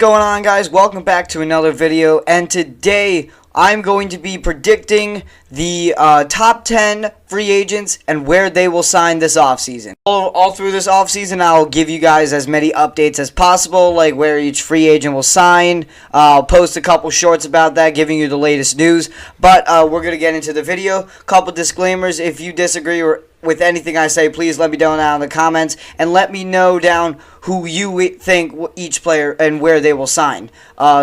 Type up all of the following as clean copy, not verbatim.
going on, guys? Welcome back to another video, and today I'm going to be predicting the top 10 free agents and where they will sign this offseason. All through this offseason, I'll give you guys as many updates as possible, like where each free agent will sign. I'll post a couple shorts about that, giving you the latest news, but we're going to get into the video. Couple disclaimers: if you disagree with anything I say, please let me know down in the comments, and let me know down who you think each player and where they will sign.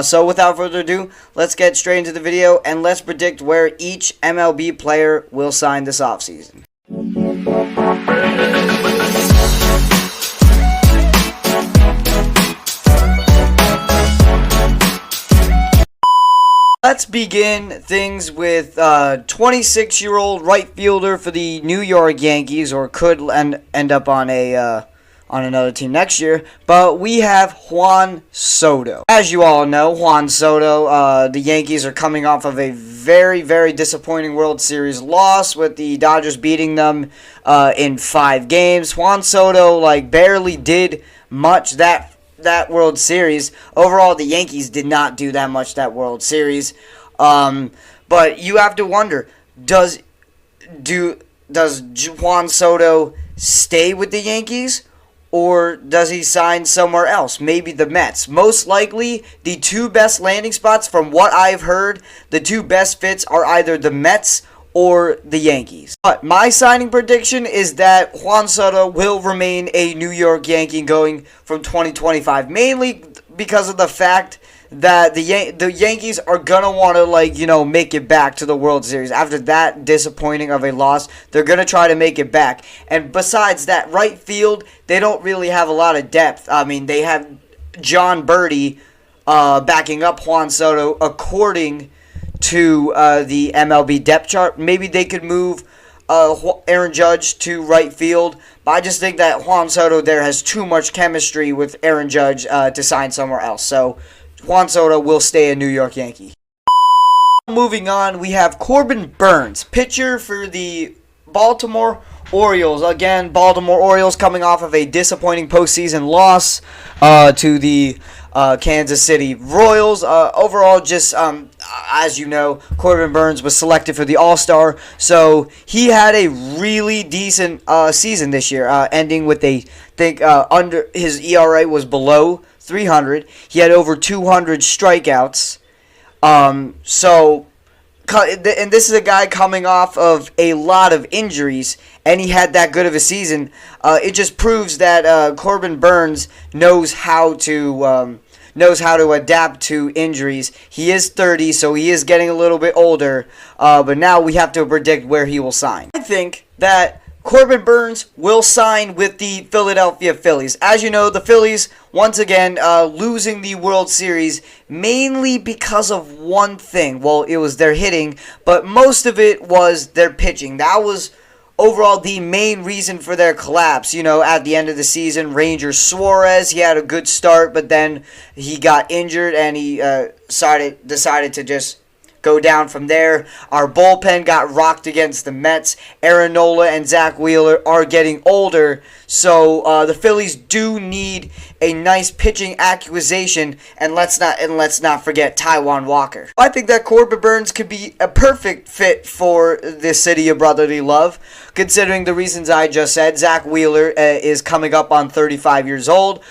So without further ado, let's get straight into the video, and let's predict where each MLB player will sign this offseason. Let's begin things with 26-year-old right fielder for the New York Yankees, or could end up on another team next year. But we have Juan Soto. As you all know, Juan Soto, the Yankees are coming off of a very, very disappointing World Series loss, with the Dodgers beating them in 5 games. Juan Soto barely did much that World Series. Overall, the Yankees did not do that much that World Series. But you have to wonder, does Juan Soto stay with the Yankees, or does he sign somewhere else? Maybe the Mets. Most likely, the two best landing spots, from what I've heard, the two best fits are either the Mets or the Yankees. But my signing prediction is that Juan Soto will remain a New York Yankee going from 2025, mainly because of the fact that the Yankees are gonna want to make it back to the World Series after that disappointing of a loss. They're gonna try to make it back, and besides that, right field, they don't really have a lot of depth. I mean, they have John Birdie backing up Juan Soto according to the MLB depth chart. Maybe they could move Aaron Judge to right field, but I just think that Juan Soto there has too much chemistry with Aaron Judge to sign somewhere else. So Juan Soto will stay a New York Yankee. Moving on, we have Corbin Burnes, pitcher for the Baltimore Orioles. Again, Baltimore Orioles coming off of a disappointing postseason loss to the Kansas City Royals. Overall, just as you know, Corbin Burnes was selected for the All-Star, so he had a really decent season this year, ending with under his ERA was below 300. He had over 200 strikeouts. And this is a guy coming off of a lot of injuries, and he had that good of a season. It just proves that Corbin Burnes knows how to adapt to injuries. He is 30, so he is getting a little bit older. But now we have to predict where he will sign. I think that Corbin Burnes will sign with the Philadelphia Phillies. As you know, the Phillies, once again, losing the World Series mainly because of one thing. Well, it was their hitting, but most of it was their pitching. That was overall the main reason for their collapse. You know, at the end of the season, Ranger Suarez, he had a good start, but then he got injured, and he decided to just go down from there. Our bullpen got rocked against the Mets. Aaron Nola and Zach Wheeler are getting older, so the Phillies do need a nice pitching acquisition, and let's not forget Taijuan Walker. I think that Corbin Burnes could be a perfect fit for the city of brotherly love, considering the reasons I just said. Zach Wheeler is coming up on 35 years old.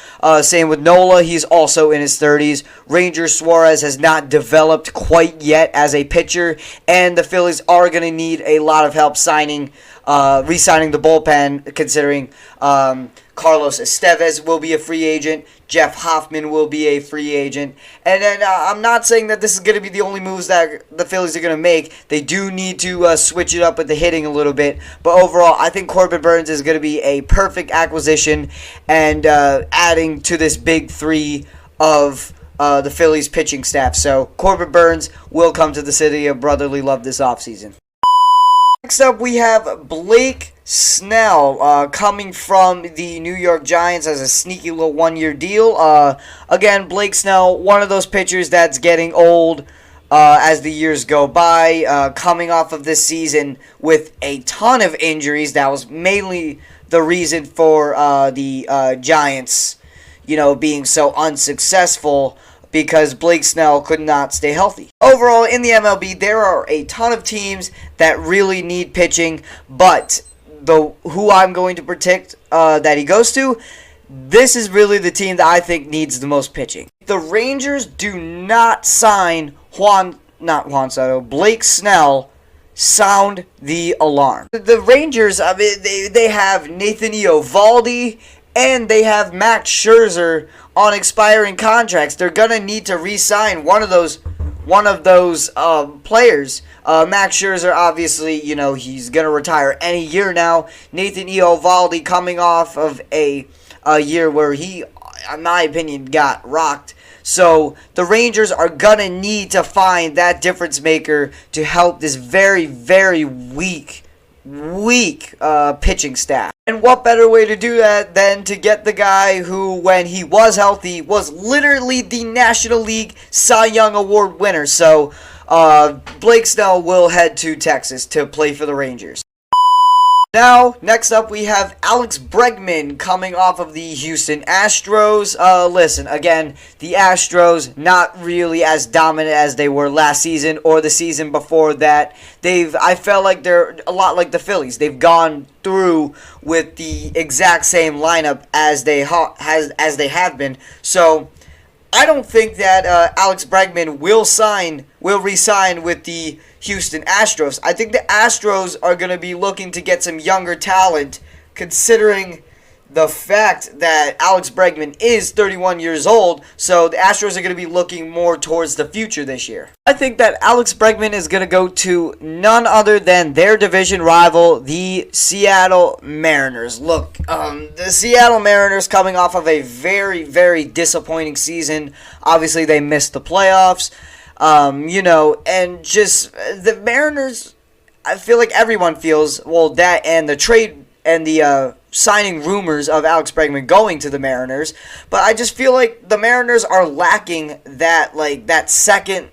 Same with Nola, he's also in his 30s. Ranger Suarez has not developed quite yet as a pitcher, and the Phillies are going to need a lot of help re-signing the bullpen, considering Carlos Estevez will be a free agent. Jeff Hoffman will be a free agent. And then I'm not saying that this is going to be the only moves that the Phillies are going to make. They do need to switch it up with the hitting a little bit. But overall, I think Corbin Burnes is going to be a perfect acquisition, and adding to this big three of the Phillies pitching staff. So Corbin Burnes will come to the city of brotherly love this offseason. Next up, we have Blake Snell coming from the New York Giants as a sneaky little one-year deal. Again, Blake Snell, one of those pitchers that's getting old as the years go by, coming off of this season with a ton of injuries. That was mainly the reason for the Giants, being so unsuccessful. because Blake Snell could not stay healthy. Overall, in the MLB, there are a ton of teams that really need pitching, but who I'm going to predict that he goes to, this is really the team that I think needs the most pitching. The Rangers do not sign Blake Snell. Sound the alarm. The Rangers, I mean, they have Nathan Eovaldi and they have Max Scherzer on expiring contracts. They're gonna need to re-sign one of those players. Max Scherzer, obviously, he's gonna retire any year now. Nathan Eovaldi coming off of a year where he, in my opinion, got rocked. So the Rangers are going to need to find that difference maker to help this very, very weak pitching staff. And what better way to do that than to get the guy who, when he was healthy, was literally the National League Cy Young Award winner. So Blake Snell will head to Texas to play for the Rangers. Now, next up, we have Alex Bregman coming off of the Houston Astros. Listen, again, the Astros not really as dominant as they were last season or the season before that. I felt like they're a lot like the Phillies. They've gone through with the exact same lineup as they have been. So I don't think that Alex Bregman will re-sign with the Houston Astros. I think the Astros are going to be looking to get some younger talent, considering the fact that Alex Bregman is 31 years old, so the Astros are going to be looking more towards the future this year. I think that Alex Bregman is going to go to none other than their division rival, the Seattle Mariners. Look, the Seattle Mariners coming off of a very, very disappointing season. Obviously, they missed the playoffs. And just the Mariners, I feel like everyone feels, that and the trade and the signing rumors of Alex Bregman going to the Mariners, but I just feel like the Mariners are lacking that second,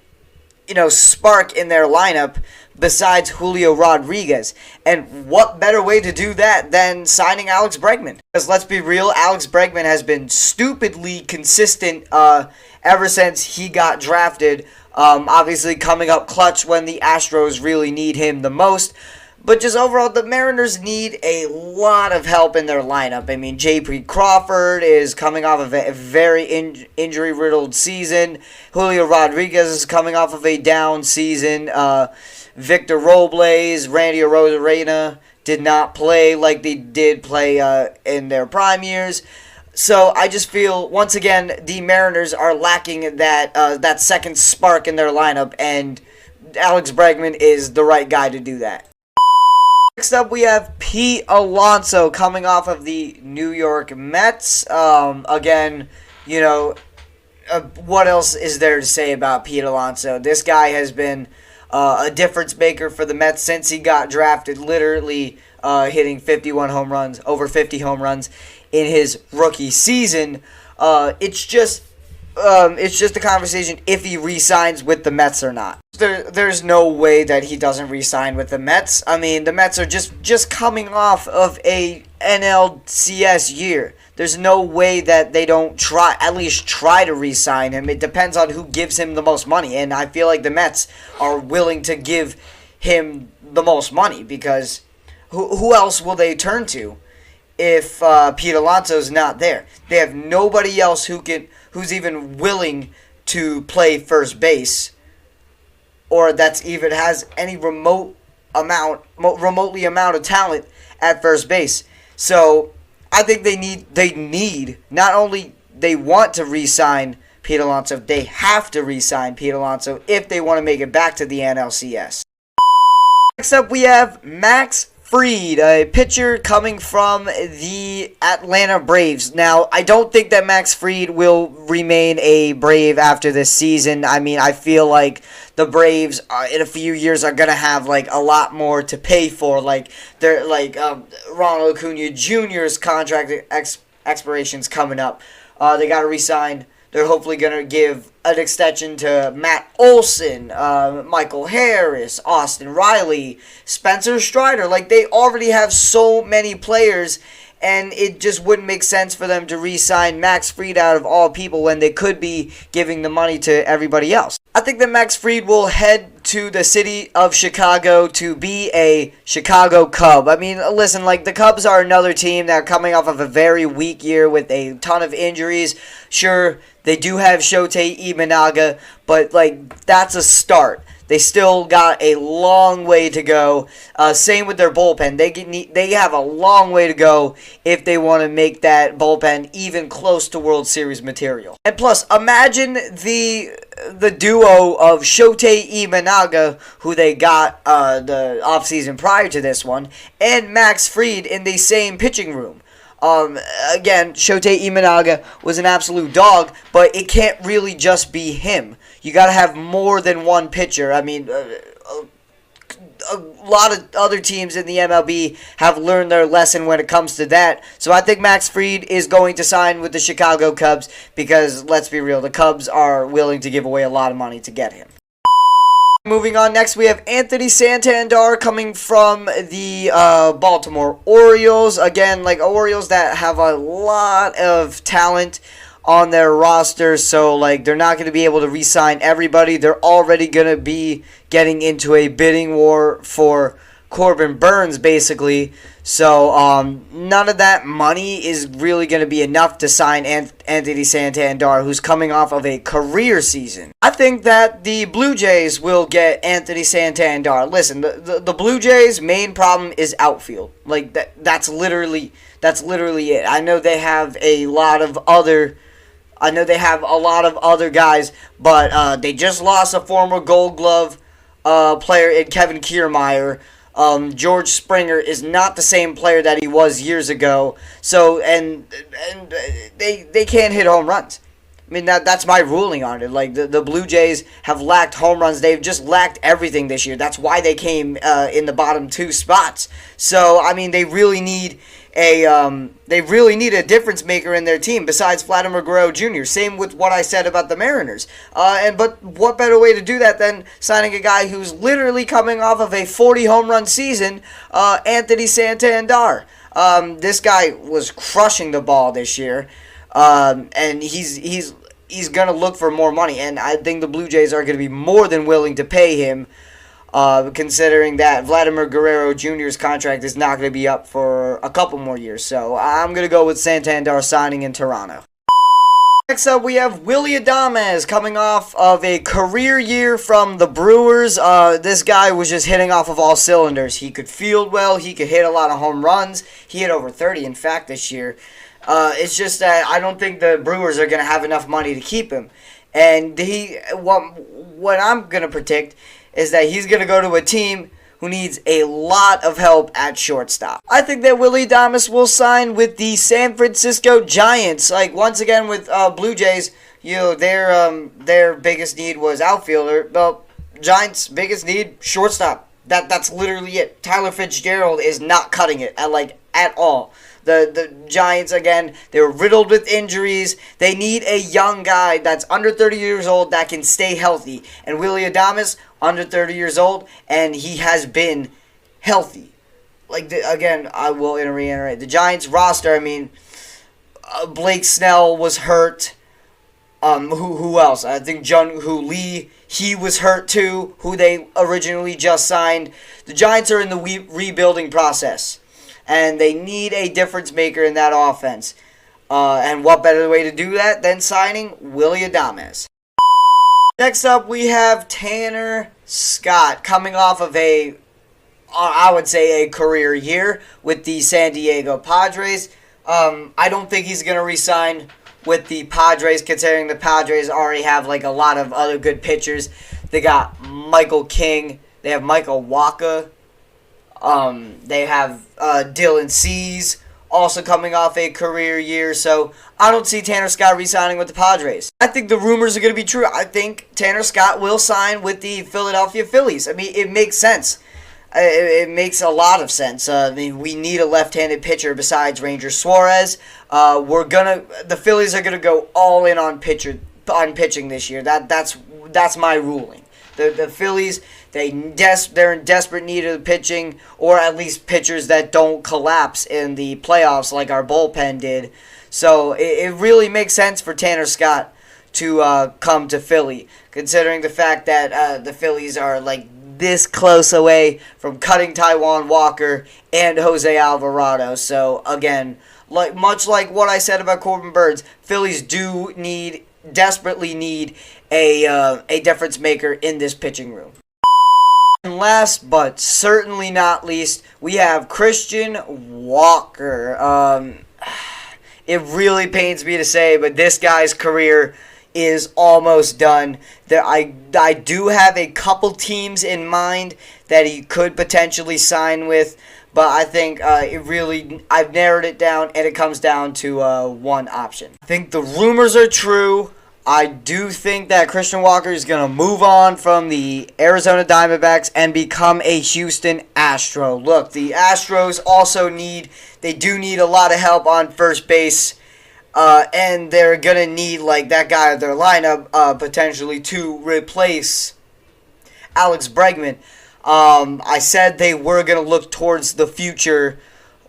spark in their lineup besides Julio Rodriguez. And what better way to do that than signing Alex Bregman? Because let's be real, Alex Bregman has been stupidly consistent ever since he got drafted. Obviously coming up clutch when the Astros really need him the most. But just overall, the Mariners need a lot of help in their lineup. I mean, J.P. Crawford is coming off of a very injury-riddled season. Julio Rodriguez is coming off of a down season. Victor Robles, Randy Arozarena did not play like they did play in their prime years. So I just feel, once again, the Mariners are lacking that second spark in their lineup, and Alex Bregman is the right guy to do that. Next up, we have Pete Alonso coming off of the New York Mets. Again, what else is there to say about Pete Alonso? This guy has been a difference maker for the Mets since he got drafted, literally hitting 51 home runs, over 50 home runs in his rookie season. It's just a conversation if he re-signs with the Mets or not. There's no way that he doesn't re-sign with the Mets. I mean, the Mets are just coming off of a NLCS year. There's no way that they don't at least try to re-sign him. It depends on who gives him the most money, and I feel like the Mets are willing to give him the most money, because who else will they turn to if Pete Alonso's not there? They have nobody else who's even willing to play first base, or that's even has any remotely amount of talent at first base. So I think they need not only they want to re-sign Pete Alonso, they have to re-sign Pete Alonso if they want to make it back to the NLCS. Next up, we have Max Fried, a pitcher coming from the Atlanta Braves. Now, I don't think that Max Fried will remain a Brave after this season. I mean, I feel like the Braves in a few years are going to have a lot more to pay for. They're Ronald Acuna Jr.'s contract expiration's coming up. They got to re-sign. They're hopefully going to give an extension to Matt Olson, Michael Harris, Austin Riley, Spencer Strider. They already have so many players, and it just wouldn't make sense for them to re-sign Max Fried out of all people when they could be giving the money to everybody else. I think that Max Fried will head to the city of Chicago to be a Chicago Cub. I mean, listen, like, the Cubs are another team that are coming off of a very weak year with a ton of injuries. Sure, they do have Shota Imanaga, but, like, that's a start. They still got a long way to go. Same with their bullpen. They have a long way to go if they want to make that bullpen even close to World Series material. And plus, imagine the duo of Shota Imanaga, who they got the offseason prior to this one, and Max Fried in the same pitching room. Again, Shota Imanaga was an absolute dog, but it can't really just be him. You got to have more than one pitcher. I mean, a lot of other teams in the MLB have learned their lesson when it comes to that. So I think Max Fried is going to sign with the Chicago Cubs because, let's be real, the Cubs are willing to give away a lot of money to get him. Moving on, next we have Anthony Santander coming from the Baltimore Orioles. Again, like, Orioles that have a lot of talent on their roster, so, like, they're not going to be able to re-sign everybody. They're already going to be getting into a bidding war for Corbin Burns, basically. So, none of that money is really going to be enough to sign Anthony Santander, who's coming off of a career season. I think that the Blue Jays will get Anthony Santander. Listen, the Blue Jays' main problem is outfield. Like, that's literally it. I know they have a lot of other guys, but they just lost a former Gold Glove player in Kevin Kiermaier. George Springer is not the same player that he was years ago. So, and they can't hit home runs. I mean, that's my ruling on it. Like, the Blue Jays have lacked home runs. They've just lacked everything this year. That's why they came in the bottom two spots. So, I mean, they really need a difference maker in their team besides Vladimir Guerrero Jr. Same with what I said about the Mariners. But what better way to do that than signing a guy who's literally coming off of a 40 home run season, Anthony Santander. This guy was crushing the ball this year, and he's gonna look for more money, and I think the Blue Jays are gonna be more than willing to pay him. Considering that Vladimir Guerrero Jr.'s contract is not going to be up for a couple more years. So I'm going to go with Santander signing in Toronto. Next up, we have Willy Adames coming off of a career year from the Brewers. This guy was just hitting off of all cylinders. He could field well. He could hit a lot of home runs. He hit over 30, in fact, this year. It's just that I don't think the Brewers are going to have enough money to keep him. And what I'm going to predict is that he's going to go to a team who needs a lot of help at shortstop. I think that Willy Adames will sign with the San Francisco Giants. Like, once again with Blue Jays, their biggest need was outfielder. Well, Giants' biggest need, shortstop. That's literally it. Tyler Fitzgerald is not cutting it at all. The Giants, again, they were riddled with injuries. They need a young guy that's under 30 years old that can stay healthy. And Willy Adames, under 30 years old, and he has been healthy. Again, I will reiterate. The Giants roster, I mean, Blake Snell was hurt. Who else? I think Jung-Hoo Lee, he was hurt too, who they originally just signed. The Giants are in the rebuilding process, and they need a difference maker in that offense. And what better way to do that than signing Willy Adames? Next up, we have Tanner Scott coming off of I would say a career year with the San Diego Padres. I don't think he's going to re-sign with the Padres, considering the Padres already have a lot of other good pitchers. They got Michael King. They have Michael Wacha. They have Dylan Cease also coming off a career year. So I don't see Tanner Scott re-signing with the Padres. I think the rumors are going to be true. I think Tanner Scott will sign with the Philadelphia Phillies. I mean, it makes sense. It makes a lot of sense. I mean, we need a left-handed pitcher besides Ranger Suarez. The Phillies are gonna go all in on pitching this year. That's my ruling. The Phillies, they're in desperate need of pitching, or at least pitchers that don't collapse in the playoffs like our bullpen did. So it really makes sense for Tanner Scott to come to Philly, considering the fact that the Phillies are like this close away from cutting Taijuan Walker and Jose Alvarado. So again, much like what I said about Corbin Burnes, Phillies desperately need a difference maker in this pitching room. And last but certainly not least, we have Christian Walker. It really pains me to say, but this guy's career is almost done. I do have a couple teams in mind that he could potentially sign with, but I think I've narrowed it down, and it comes down to one option. I think the rumors are true. I do think that Christian Walker is going to move on from the Arizona Diamondbacks and become a Houston Astro. Look, the Astros also need a lot of help on first base, and they're going to need like that guy in their lineup potentially to replace Alex Bregman. I said they were going to look towards the future,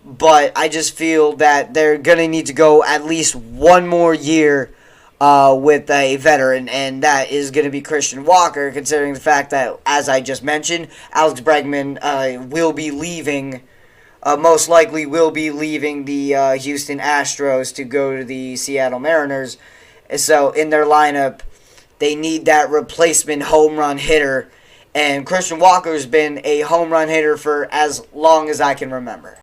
but I just feel that they're going to need to go at least one more year with a veteran, and that is going to be Christian Walker, considering the fact that, as I just mentioned, Alex Bregman will be leaving, most likely will be leaving the Houston Astros to go to the Seattle Mariners. So in their lineup, they need that replacement home run hitter, and Christian Walker's been a home run hitter for as long as I can remember.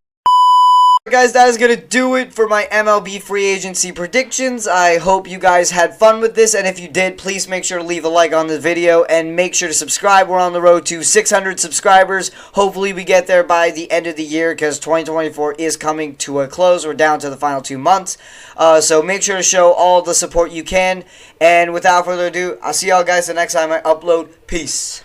Guys, that is going to do it for my MLB free agency predictions. I hope you guys had fun with this, and if you did, please make sure to leave a like on the video and make sure to subscribe. We're on the road to 600 subscribers. Hopefully we get there by the end of the year, because 2024 is coming to a close. We're down to the final 2 months, so make sure to show all the support you can, and without further ado, I'll see y'all guys the next time I upload. Peace.